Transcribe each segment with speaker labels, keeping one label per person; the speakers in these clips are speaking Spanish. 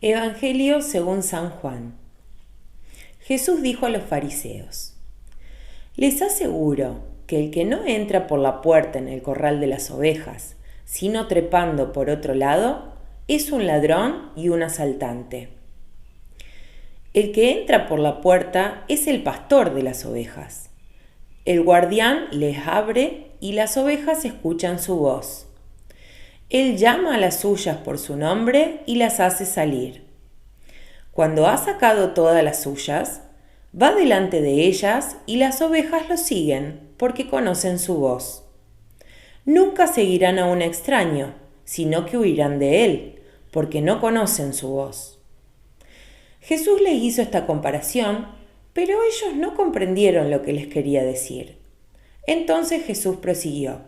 Speaker 1: Evangelio según San Juan. Jesús dijo a los fariseos: Les aseguro que el que no entra por la puerta en el corral de las ovejas, sino trepando por otro lado, es un ladrón y un asaltante. El que entra por la puerta es el pastor de las ovejas. El guardián les abre y las ovejas escuchan su voz. Él llama a las suyas por su nombre y las hace salir. Cuando ha sacado todas las suyas, va delante de ellas y las ovejas lo siguen porque conocen su voz. Nunca seguirán a un extraño, sino que huirán de él, porque no conocen su voz. Jesús les hizo esta comparación, pero ellos no comprendieron lo que les quería decir. Entonces Jesús prosiguió: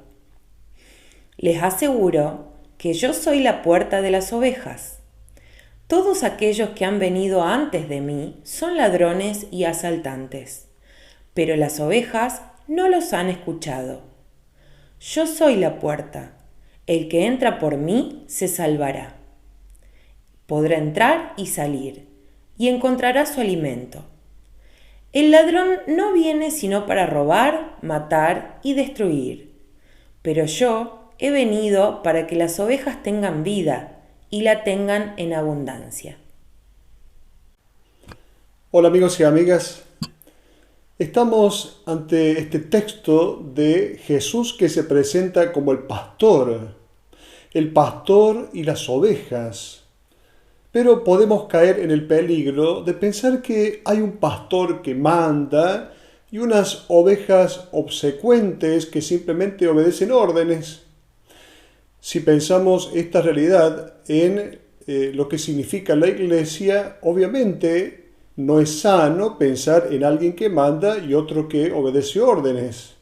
Speaker 1: Les aseguro que yo soy la puerta de las ovejas. Todos aquellos que han venido antes de mí son ladrones y asaltantes, pero las ovejas no los han escuchado. Yo soy la puerta. El que entra por mí se salvará. Podrá entrar y salir, y encontrará su alimento. El ladrón no viene sino para robar, matar y destruir. Pero yo he venido para que las ovejas tengan vida y la tengan en abundancia.
Speaker 2: Hola amigos y amigas, estamos ante este texto de Jesús que se presenta como el pastor y las ovejas. Pero podemos caer en el peligro de pensar que hay un pastor que manda y unas ovejas obsecuentes que simplemente obedecen órdenes. Si pensamos esta realidad en lo que significa la iglesia, obviamente no es sano pensar en alguien que manda y otro que obedece órdenes.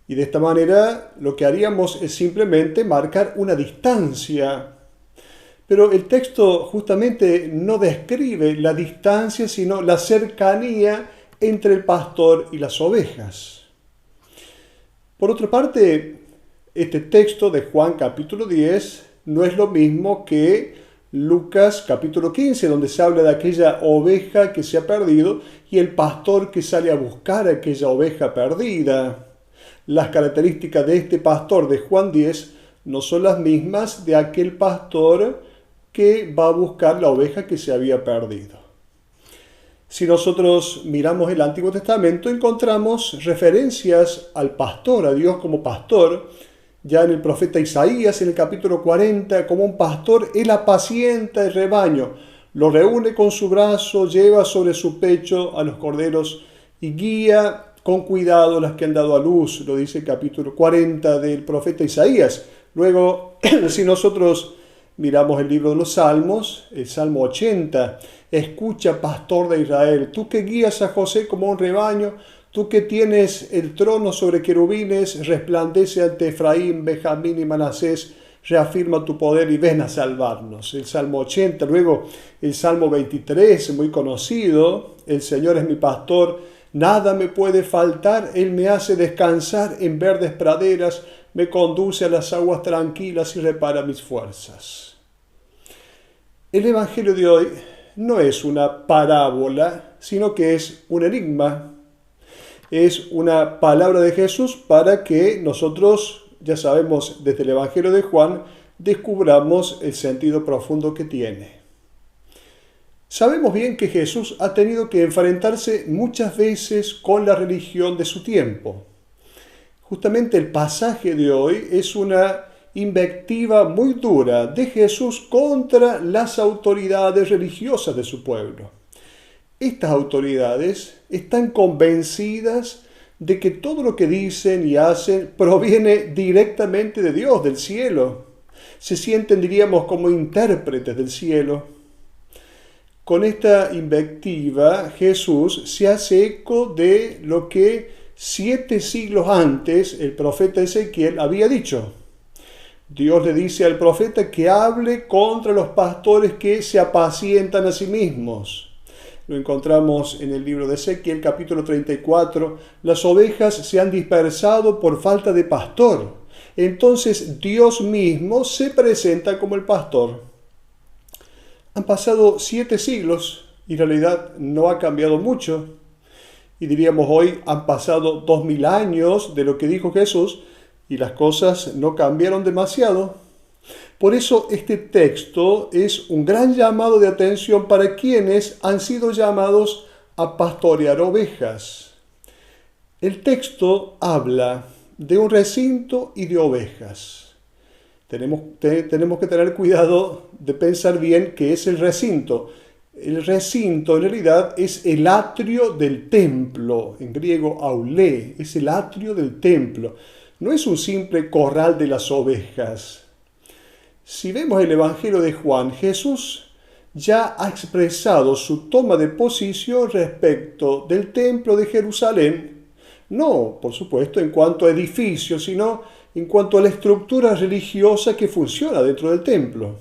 Speaker 2: Y de esta manera lo que haríamos es simplemente marcar una distancia. Pero el texto justamente no describe la distancia, sino la cercanía entre el pastor y las ovejas. Por otra parte, este texto de Juan capítulo 10 no es lo mismo que Lucas capítulo 15, donde se habla de aquella oveja que se ha perdido y el pastor que sale a buscar a aquella oveja perdida. Las características de este pastor de Juan 10 no son las mismas de aquel pastor que va a buscar la oveja que se había perdido. Si nosotros miramos el Antiguo Testamento, encontramos referencias al pastor, a Dios como pastor. Ya en el profeta Isaías, en el capítulo 40, como un pastor, él apacienta el rebaño, lo reúne con su brazo, lleva sobre su pecho a los corderos y guía con cuidado las que han dado a luz, lo dice el capítulo 40 del profeta Isaías. Luego, si nosotros miramos el libro de los Salmos, el Salmo 80, escucha, pastor de Israel, tú que guías a José como un rebaño, tú que tienes el trono sobre querubines, resplandece ante Efraín, Benjamín y Manasés, reafirma tu poder y ven a salvarnos. El Salmo 80, luego el Salmo 23, muy conocido, el Señor es mi pastor, nada me puede faltar, Él me hace descansar en verdes praderas, me conduce a las aguas tranquilas y repara mis fuerzas. El Evangelio de hoy no es una parábola, sino que es un enigma. Es una palabra de Jesús para que nosotros, ya sabemos desde el Evangelio de Juan, descubramos el sentido profundo que tiene. Sabemos bien que Jesús ha tenido que enfrentarse muchas veces con la religión de su tiempo. Justamente el pasaje de hoy es una invectiva muy dura de Jesús contra las autoridades religiosas de su pueblo. Estas autoridades están convencidas de que todo lo que dicen y hacen proviene directamente de Dios, del cielo. Se sienten, diríamos, como intérpretes del cielo. Con esta invectiva, Jesús se hace eco de lo que 7 siglos antes el profeta Ezequiel había dicho. Dios le dice al profeta que hable contra los pastores que se apacientan a sí mismos. Lo encontramos en el libro de Ezequiel, capítulo 34. Las ovejas se han dispersado por falta de pastor. Entonces Dios mismo se presenta como el pastor. Han pasado 7 siglos y en realidad no ha cambiado mucho. Y diríamos hoy han pasado 2000 años de lo que dijo Jesús y las cosas no cambiaron demasiado. Por eso este texto es un gran llamado de atención para quienes han sido llamados a pastorear ovejas. El texto habla de un recinto y de ovejas. Tenemos que tener cuidado de pensar bien qué es el recinto. El recinto en realidad es el atrio del templo, en griego aulé, es el atrio del templo. No es un simple corral de las ovejas. Si vemos el Evangelio de Juan, Jesús ya ha expresado su toma de posición respecto del templo de Jerusalén, no, por supuesto, en cuanto a edificio, sino en cuanto a la estructura religiosa que funciona dentro del templo.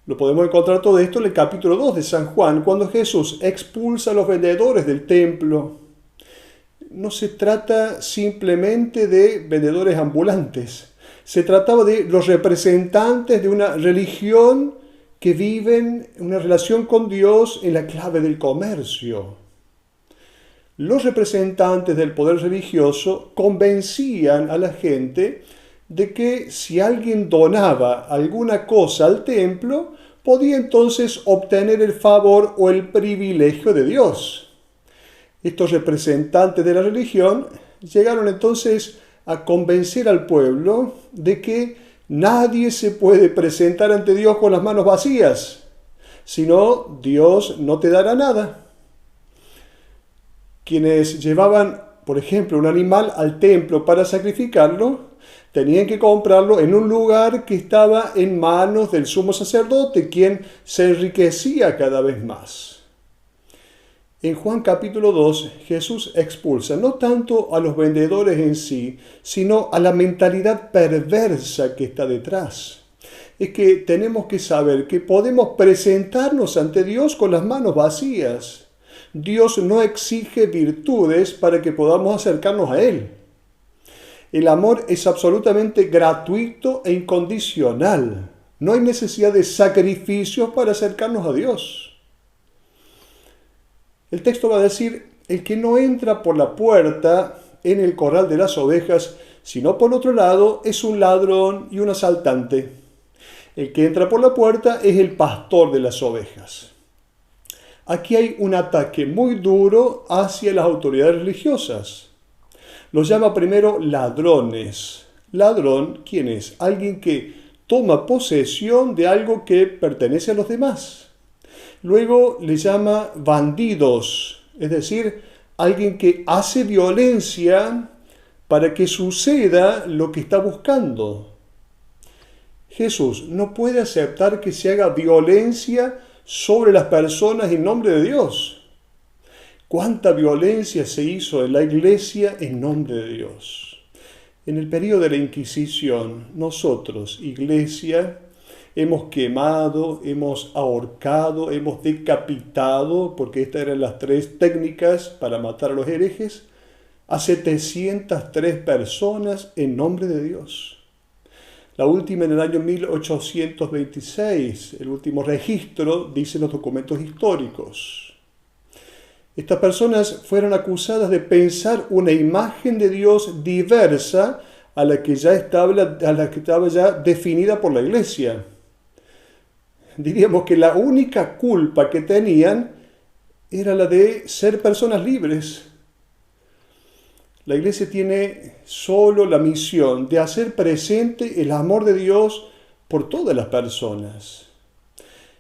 Speaker 2: Lo podemos encontrar todo esto en el capítulo 2 de San Juan, cuando Jesús expulsa a los vendedores del templo. No se trata simplemente de vendedores ambulantes. Se trataba de los representantes de una religión que viven una relación con Dios en la clave del comercio. Los representantes del poder religioso convencían a la gente de que si alguien donaba alguna cosa al templo, podía entonces obtener el favor o el privilegio de Dios. Estos representantes de la religión llegaron entonces a convencer al pueblo de que nadie se puede presentar ante Dios con las manos vacías, si no, Dios no te dará nada. Quienes llevaban, por ejemplo, un animal al templo para sacrificarlo, tenían que comprarlo en un lugar que estaba en manos del sumo sacerdote, quien se enriquecía cada vez más. En Juan capítulo 2, Jesús expulsa no tanto a los vendedores en sí, sino a la mentalidad perversa que está detrás. Es que tenemos que saber que podemos presentarnos ante Dios con las manos vacías. Dios no exige virtudes para que podamos acercarnos a Él. El amor es absolutamente gratuito e incondicional. No hay necesidad de sacrificios para acercarnos a Dios. El texto va a decir, el que no entra por la puerta en el corral de las ovejas, sino por otro lado, es un ladrón y un asaltante. El que entra por la puerta es el pastor de las ovejas. Aquí hay un ataque muy duro hacia las autoridades religiosas. Los llama primero ladrones. Ladrón, ¿quién es? Alguien que toma posesión de algo que pertenece a los demás. Luego le llama bandidos, es decir, alguien que hace violencia para que suceda lo que está buscando. Jesús no puede aceptar que se haga violencia sobre las personas en nombre de Dios. ¿Cuánta violencia se hizo en la iglesia en nombre de Dios? En el periodo de la Inquisición, nosotros, iglesia, hemos quemado, hemos ahorcado, hemos decapitado, porque estas eran las 3 técnicas para matar a los herejes, a 703 personas en nombre de Dios. La última en el año 1826, el último registro, dicen los documentos históricos. Estas personas fueron acusadas de pensar una imagen de Dios diversa a la que estaba ya definida por la Iglesia. Diríamos que la única culpa que tenían era la de ser personas libres. La Iglesia tiene solo la misión de hacer presente el amor de Dios por todas las personas.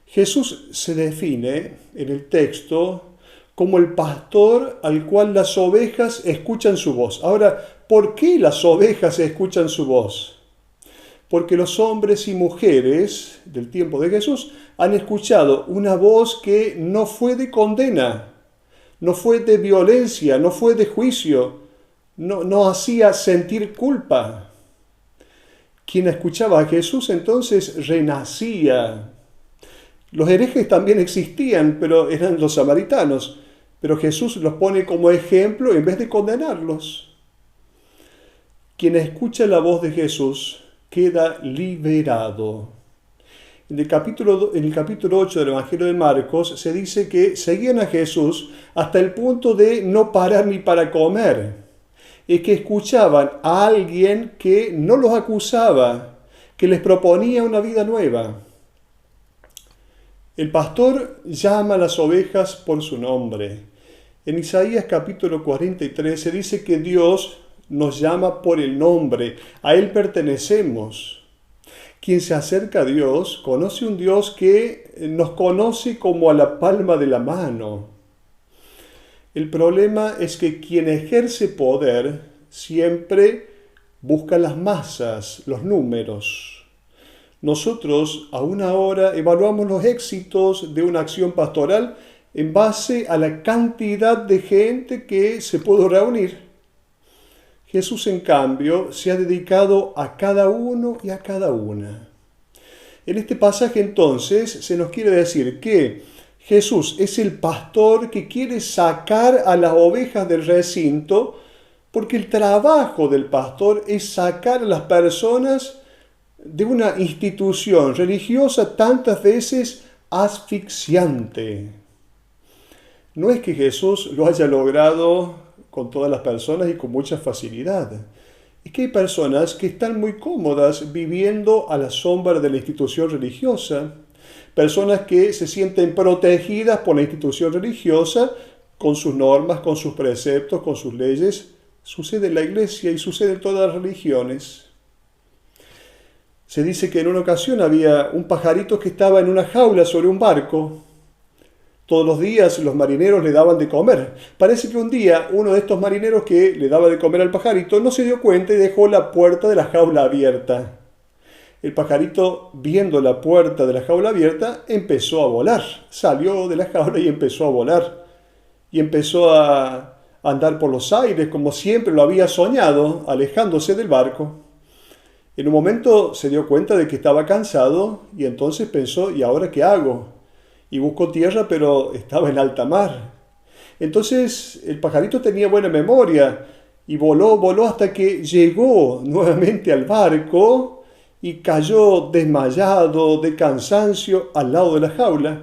Speaker 2: Jesús se define en el texto como el pastor al cual las ovejas escuchan su voz. Ahora, ¿por qué las ovejas escuchan su voz? Porque los hombres y mujeres del tiempo de Jesús han escuchado una voz que no fue de condena, no fue de violencia, no fue de juicio, no hacía sentir culpa. Quien escuchaba a Jesús entonces renacía. Los herejes también existían, pero eran los samaritanos. Pero Jesús los pone como ejemplo en vez de condenarlos. Quien escucha la voz de Jesús queda liberado. En el capítulo 8 del Evangelio de Marcos se dice que seguían a Jesús hasta el punto de no parar ni para comer. Es que escuchaban a alguien que no los acusaba, que les proponía una vida nueva. El pastor llama a las ovejas por su nombre. En Isaías capítulo 43 se dice que Dios nos llama por el nombre, a Él pertenecemos. Quien se acerca a Dios conoce un Dios que nos conoce como a la palma de la mano. El problema es que quien ejerce poder siempre busca las masas, los números. Nosotros aún ahora evaluamos los éxitos de una acción pastoral en base a la cantidad de gente que se puede reunir. Jesús, en cambio, se ha dedicado a cada uno y a cada una. En este pasaje, entonces, se nos quiere decir que Jesús es el pastor que quiere sacar a las ovejas del recinto, porque el trabajo del pastor es sacar a las personas de una institución religiosa tantas veces asfixiante. No es que Jesús lo haya logrado con todas las personas y con mucha facilidad. Es que hay personas que están muy cómodas viviendo a la sombra de la institución religiosa, personas que se sienten protegidas por la institución religiosa con sus normas, con sus preceptos, con sus leyes. Sucede en la iglesia y sucede en todas las religiones. Se dice que en una ocasión había un pajarito que estaba en una jaula sobre un barco. Todos los días los marineros le daban de comer. Parece que un día uno de estos marineros que le daba de comer al pajarito no se dio cuenta y dejó la puerta de la jaula abierta. El pajarito, viendo la puerta de la jaula abierta, empezó a volar. Salió de la jaula y empezó a volar. Y empezó a andar por los aires como siempre lo había soñado, alejándose del barco. En un momento se dio cuenta de que estaba cansado y entonces pensó, ¿y ahora qué hago? Y buscó tierra, pero estaba en alta mar. Entonces el pajarito tenía buena memoria y voló hasta que llegó nuevamente al barco y cayó desmayado de cansancio al lado de la jaula.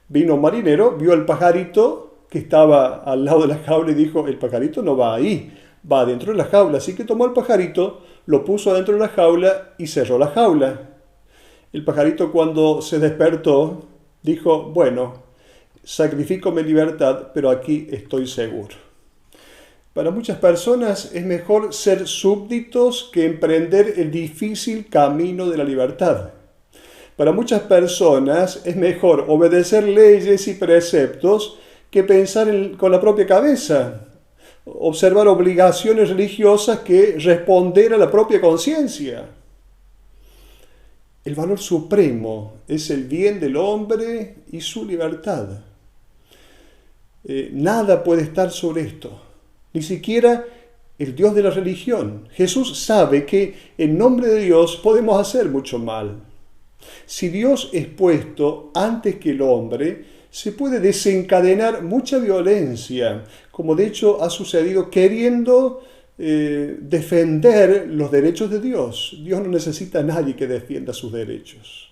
Speaker 2: Vino un marinero, vio al pajarito que estaba al lado de la jaula y dijo, el pajarito no va ahí, va adentro de la jaula. Así que tomó al pajarito, lo puso adentro de la jaula y cerró la jaula. El pajarito, cuando se despertó, dijo, bueno, sacrifico mi libertad, pero aquí estoy seguro. Para muchas personas es mejor ser súbditos que emprender el difícil camino de la libertad. Para muchas personas es mejor obedecer leyes y preceptos que pensar con la propia cabeza, observar obligaciones religiosas que responder a la propia conciencia. El valor supremo es el bien del hombre y su libertad. Nada puede estar sobre esto, ni siquiera el Dios de la religión. Jesús sabe que en nombre de Dios podemos hacer mucho mal. Si Dios es puesto antes que el hombre, se puede desencadenar mucha violencia, como de hecho ha sucedido queriendo defender los derechos de Dios. Dios no necesita a nadie que defienda sus derechos.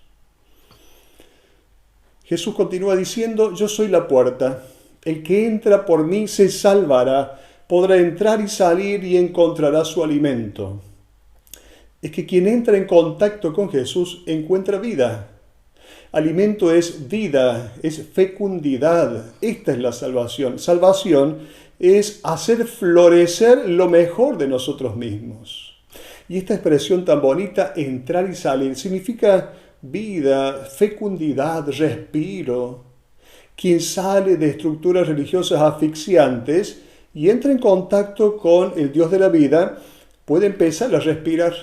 Speaker 2: Jesús continúa diciendo, yo soy la puerta. El que entra por mí se salvará, podrá entrar y salir y encontrará su alimento. Es que quien entra en contacto con Jesús encuentra vida. Alimento es vida, es fecundidad. Esta es la salvación. Salvación es hacer florecer lo mejor de nosotros mismos. Y esta expresión tan bonita, entrar y salir, significa vida, fecundidad, respiro. Quien sale de estructuras religiosas asfixiantes y entra en contacto con el Dios de la vida, puede empezar a respirar.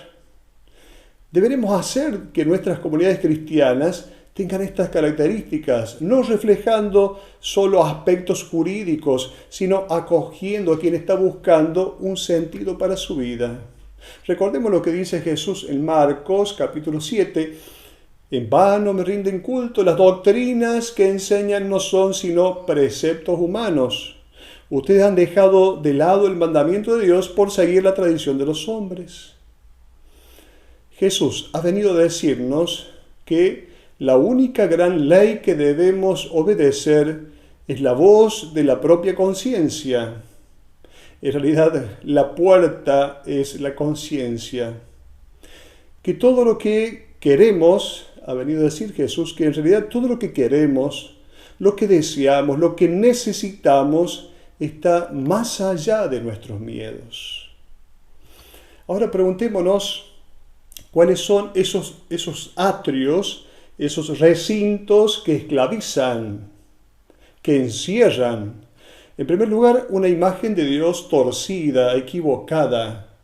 Speaker 2: Deberemos hacer que nuestras comunidades cristianas tengan estas características, no reflejando solo aspectos jurídicos, sino acogiendo a quien está buscando un sentido para su vida. Recordemos lo que dice Jesús en Marcos capítulo 7. En vano me rinden culto, las doctrinas que enseñan no son sino preceptos humanos. Ustedes han dejado de lado el mandamiento de Dios por seguir la tradición de los hombres. Jesús ha venido a decirnos que la única gran ley que debemos obedecer es la voz de la propia conciencia. En realidad, la puerta es la conciencia. Que todo lo que queremos, ha venido a decir Jesús, que en realidad todo lo que queremos, lo que deseamos, lo que necesitamos, está más allá de nuestros miedos. Ahora preguntémonos cuáles son esos atrios, esos recintos que esclavizan, que encierran. En primer lugar, una imagen de Dios torcida, equivocada,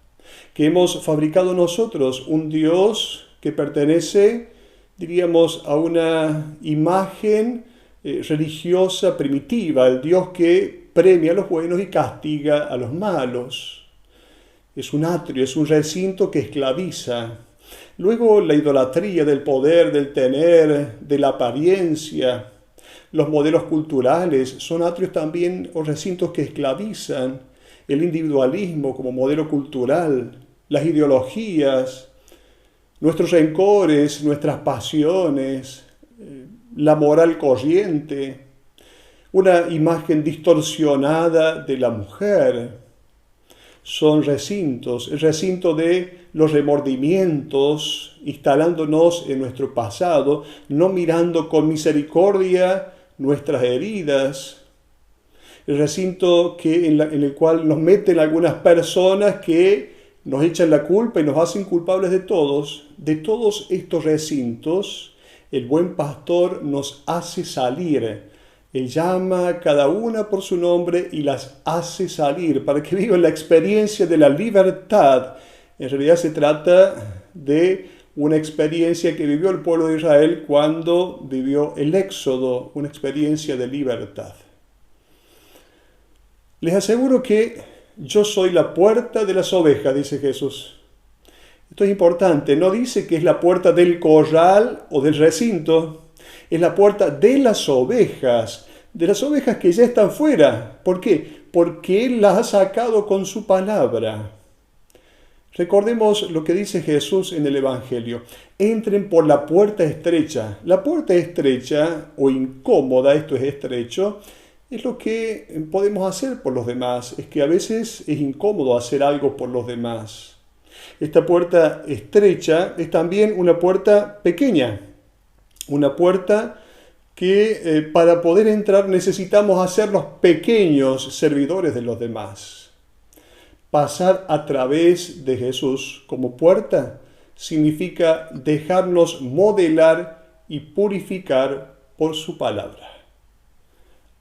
Speaker 2: que hemos fabricado nosotros, un Dios que pertenece, diríamos, a una imagen religiosa primitiva, el Dios que premia a los buenos y castiga a los malos. Es un atrio, es un recinto que esclaviza. Luego la idolatría del poder, del tener, de la apariencia. Los modelos culturales son atrios también o recintos que esclavizan. El individualismo como modelo cultural, las ideologías, nuestros rencores, nuestras pasiones, la moral corriente, una imagen distorsionada de la mujer. Son recintos, el recinto de los remordimientos, instalándonos en nuestro pasado, no mirando con misericordia nuestras heridas. El recinto en el cual nos meten algunas personas que nos echan la culpa y nos hacen culpables de todos. De todos estos recintos, el buen pastor nos hace salir. Él llama a cada una por su nombre y las hace salir para que vivan la experiencia de la libertad. En realidad se trata de una experiencia que vivió el pueblo de Israel cuando vivió el Éxodo, una experiencia de libertad. Les aseguro que yo soy la puerta de las ovejas, dice Jesús. Esto es importante, no dice que es la puerta del corral o del recinto, es la puerta de las ovejas que ya están fuera. ¿Por qué? Porque Él las ha sacado con su palabra. Recordemos lo que dice Jesús en el Evangelio. Entren por la puerta estrecha. La puerta estrecha o incómoda, esto es estrecho, es lo que podemos hacer por los demás. Es que a veces es incómodo hacer algo por los demás. Esta puerta estrecha es también una puerta pequeña. Una puerta que para poder entrar necesitamos hacernos pequeños servidores de los demás. Pasar a través de Jesús como puerta significa dejarnos modelar y purificar por su palabra.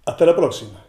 Speaker 2: Hasta la próxima.